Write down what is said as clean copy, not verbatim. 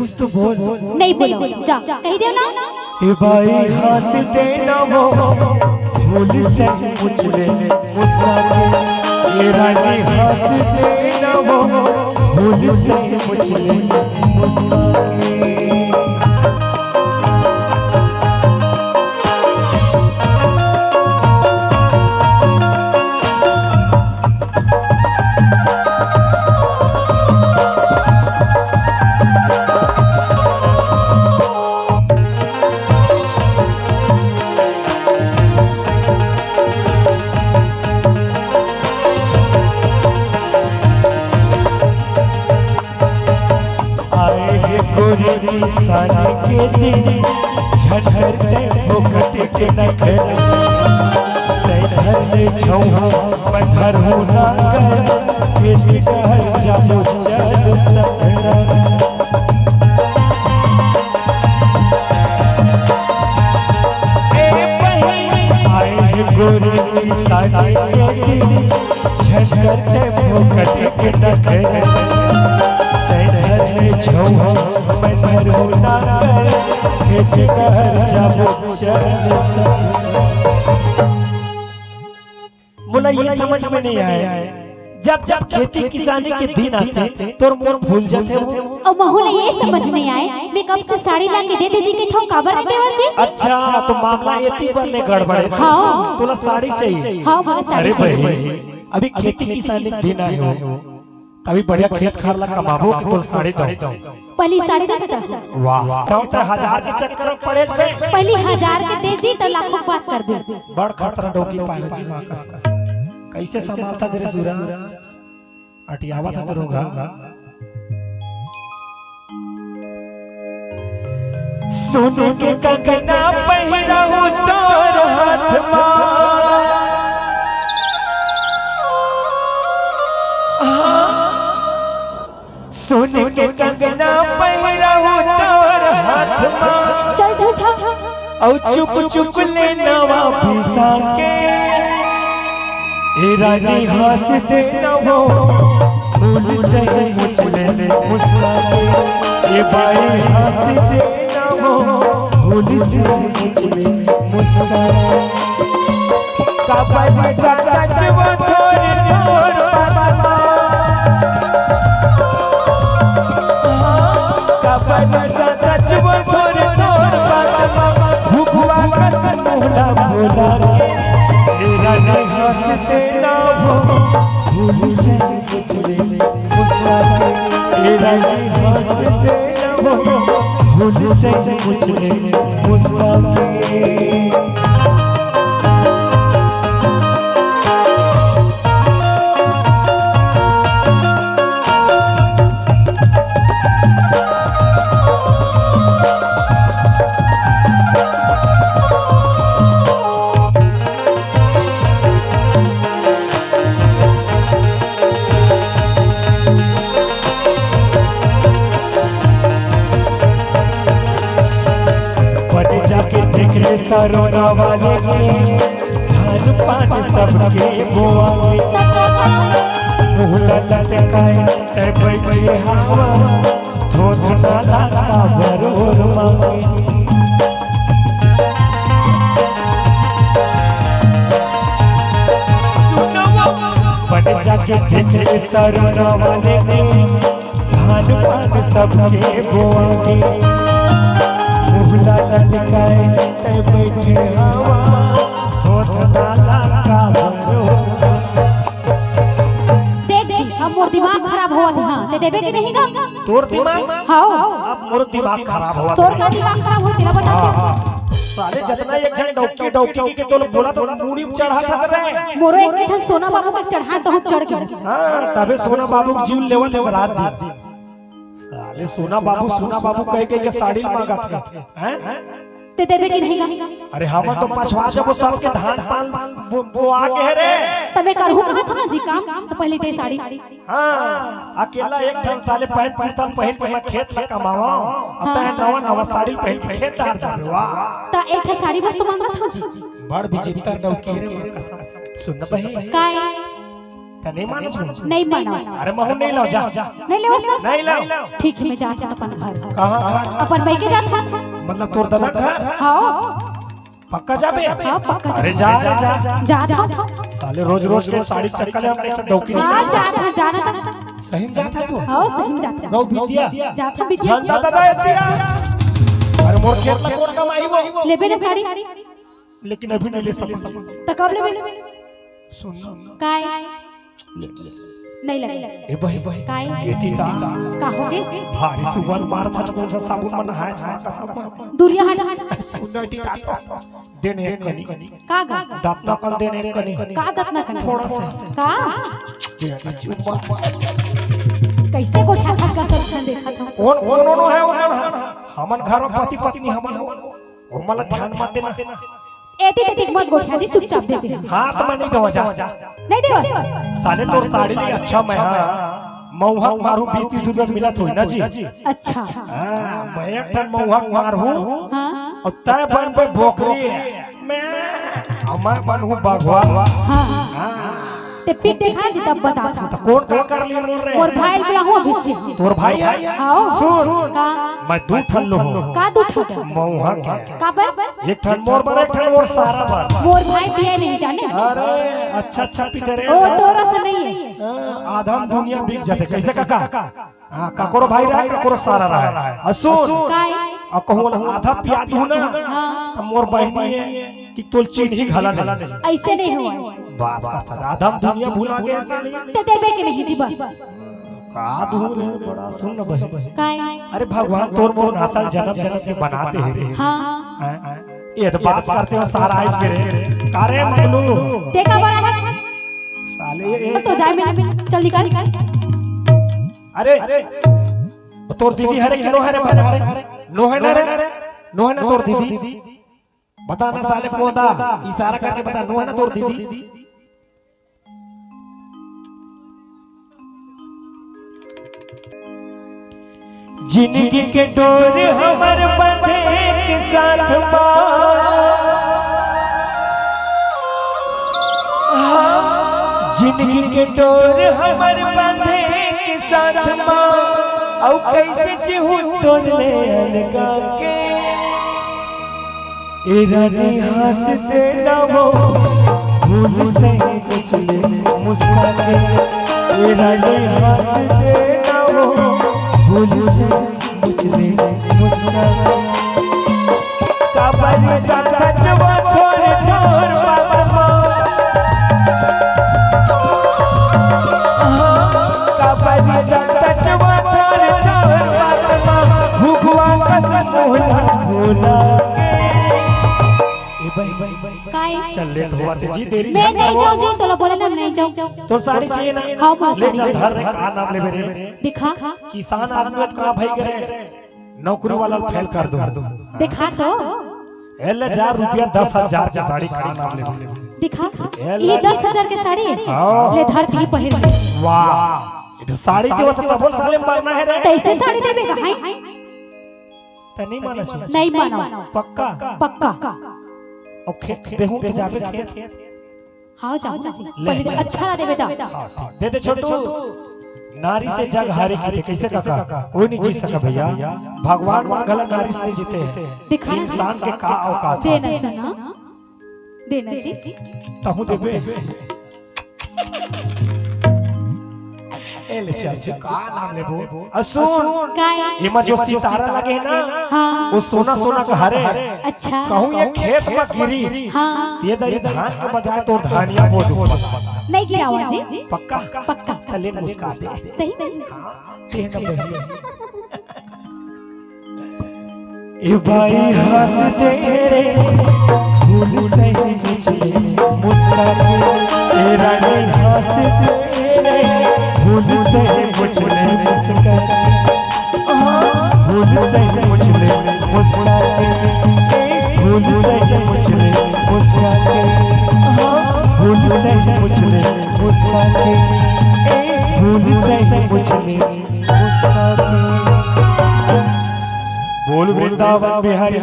कुछ तो बोल। नहीं बोलो, जा कह दो ना। ए भाई हंसते न वो भूल से मुझे मुस्कुराते, ए रानी हंसते न वो भूल से मुझे मुस्कुराते। सानी के दिन झझरते भोकटे के नखर तैधर ले छौहा पत्थर हो ना कर ये निकल जाओ चल सकरा। ए बहिनी आए गोरी सानी के दिन झझरते भोकटे के नखर छौहा पत्थर हो ना खेत कर जाबो चल सकरा। बोला ये समझ में नहीं आया, जब जब खेती किसानी के दिन आते तो मोर भूल जाते हो। और महुला ये समझ नहीं आए मैं कब से साड़ी ला के दे दे जी के थो काबर नहीं देवन जी। अच्छा तो मामला एती पर ने गड़बड़ है। हां तोला साड़ी चाहिए। हां बोले साड़ी चाहिए। अरे भाई अभी खेती किसानी के दिन आए हो, अभी बढ़िया खेत खारला कमाबो कि तो साड़ी दो। पहली साड़ी दे दे। वाह तो 1000 के चक्कर में पड़े गए। पहली 1000 के दे जी तो लाखों बात करबे। बड़ खतरा डोकी पाए जी मां कस कैसे संभालता जरे सूरा अटियावा था जरोगा। सोने के कंगना पहिराऊ तोर हाथ में, सोने के कंगना पहिराऊ तोर हाथ में। चल झूठा औ चुप चुप ले नवा पिसा के, ए रानी हंसते न वो फूल से मुझे मुस्कुराते, ए भाई हंसते न वो फूल से मुझे मुस्कुराते। काबा सच वो थोर थोर बाबा, काबा सच वो थोर थोर बाबा, भुखवा का सनूला भोला के रानी हंसते ना वो भूल से मुझे मुस्कुराते, ए रानी हंसते ना वो भूल से मुझे मुस्कुराते। सरोना वाले के धान पान सबके बोआले, मुहला लटकाए ते बैठे हवा धोध नाला का बरोर मांगे। बट जाके देखे सरोना वाले के धान पान सबके बोआले, मुहला लटकाए ते बैठे हवा धोध नाला का बरोर। देख जी अब मोर दिमाग खराब होत है। हां ले देबे के नहीं गा तोर दिमाग। हां अब मोर दिमाग खराब होत। तोर का दिमाग खराब होत है बता। साले जितना एक जन डौकी डौकी के तो बोला तो पूरी चढ़ा था रे। मोरो एक के सोना बाबू का चढ़ा तो चढ़ गया। हां तबे सोना बाबू के जीव लेवत है रात दिन। साले सोना बाबू कह के साड़ी मांगा था हैं ते देबे की नहीं गा। अरे हम तो पछवा जब वो सबके धान पान वो आ के रे तबे करहु कहा था ना जी काम तो पहले ते साड़ी। हां अकेला एक जन साले पैंट कुर्ता पहन के मैं खेत में कमावा, अब तो नवा नवा साड़ी पहन के खेत डार जाबे। वाह ता एक है साड़ी बस तो मांगा था जी। बड़ विचित्र डौकी रे कसम। सुन बहे काय त नहीं मानो छो नहीं मानो। अरे महू नहीं लाओ जा नहीं ले बस नहीं लाओ ठीक है मैं जाता अपन घर कहां अपन भाई के जाता मतलब तोर दादा घर हां पक्का जाबे हां पक्का अरे जा जाता साले रोज रोज के साड़ी चक्कर में नहीं तो डौकी हां जाता जाना था सही में जाता सो हां सही में जाता गौ बिटिया जाता बिटिया जानता दादा एतिया अरे मोर खेत में कोन कमाई वो लेबे ना साड़ी लेकिन अभी नहीं ले सकता त कब लेबे सुन काय ले नहीं लगे ए भाई काय एती ता का होगे भारी सुवन मार था कौन सा साबुन मन है छा कसम दूरिया हट सुन एती ता देने एक कनी का गा दातना कल देने एक कनी का दतना करना थोड़ा सा का देना चुम्मा कैसे कोठा खट का सब देखा था कौन कौन है हमन घर में पति पत्नी हमन ओ मला ध्यान मत देना एती तेती मत गोठिया जी चुपचाप दे दे हां तो मैं नहीं दवा जा नहीं दे बस साले तोर साड़ी ले अच्छा मैं हां मौहा मारू 20-30 रुपया मिला थोड़ी ना जी अच्छा हां मैं एक टन मौहा मारू हां और तय बन पे भोकरी मैं अमा बन हूं भगवान हां ते पिट देखा जी तब बता था तो कौन कौन कर लिए मोर रे और भाई बोला हुआ बिच तोर भाई है आओ सुन का मैं दू ठन लो का दू ठन मौहा क्या का बर एक ठन मोर बर एक ठन मोर सारा बर मोर भाई पिए नहीं जाने अरे अच्छा पीते रे ओ तोरा से नहीं है आधा दुनिया बिक जाते कैसे काका हां काकोरो भाई रहा काकोरो सारा रहा है सुन काय अब कहूं आधा पिया दू ना हां मोर बहनी है कि तोल चीन ही घाला नहीं ऐसे नहीं हुआ बात आधा दुनिया भुला गए साली ते देबे के नहीं जी बस का दूर है बड़ा सुन न बहे काय अरे भगवान तोर मोर नाता जन्म से बनाते हैं हां ये तो बात करते हो सारा आइज के रे कारे मंगलू देखा बड़ा है साले तो जाए में चल निकाल अरे तोर दीदी हरे किनो हरे बता रे नो है ना तोर दीदी बता ना साले कोदा इशारा करके बता नो है ना तोर दीदी जिंदगी के डोर हमर बंधे के साथ जिंदगी के डोर हमर बंधे के साथ औ कैसे चिहू तोड़ ले अलगा के ए रानी हंसते ना वो भूल से कुछ ले मुस्का के ए रानी हंसते ना वो भूल से कुछ ले मुस्का के काबरी सा सचवा थोर थोर बाबा काबरी सा सचवा थोर थोर बाबा भूखवा कसम भूला काय चल लेट हुआ ते जी तेरी मैं नहीं जाऊं जी तो बोले ना नहीं जाऊं तो साड़ी चाहिए ना हां बस ले चल घर रे का नाम ले रे दिखा किसान आदमी का भाई करे नौकरी वाला फेल कर दो दिखा तो एले 4 रुपया 10,000 की साड़ी का नाम ले दिखा ये 10,000 की साड़ी ले धरती पहिर ले वाह ये साड़ी के बता बोल साले मरना है रे तैसे साड़ी देबे का है त नहीं माना नहीं मानो पक्का पक्का ओके देहूं तो जाबे खेत हां जाओ जी पहले अच्छा ना देबे दा दे दे छोटू नारी से जग हारे की थे कैसे काका कोई नहीं जीत सका भैया भगवान वहां गलत नारी से नहीं जीते दिखा इंसान के का औकात देना सुना देना जी तहु देबे एले चल का नाम लेबो असुन काय एमा जो सितारा लगे ना हां वो सोना सोना का हरे अच्छा कहूं ये खेत में गिरी हां ये दरी धान के बजाय तो धानिया बो दो नहीं गिरावा जी पक्का तले मुस्का दे सही में जी ते न बहिए ए भाई हंस दे रे फूल से मुझे मुस्का के ए रानी हंस दे रे फूल से मुझे मुस्का फूल से मुझे मुस्का के फूल से मुझे मुस्का के फूल से मुझे मुस्का के फूल से मुझे मुस्का के बोल वृंदावन बिहारी।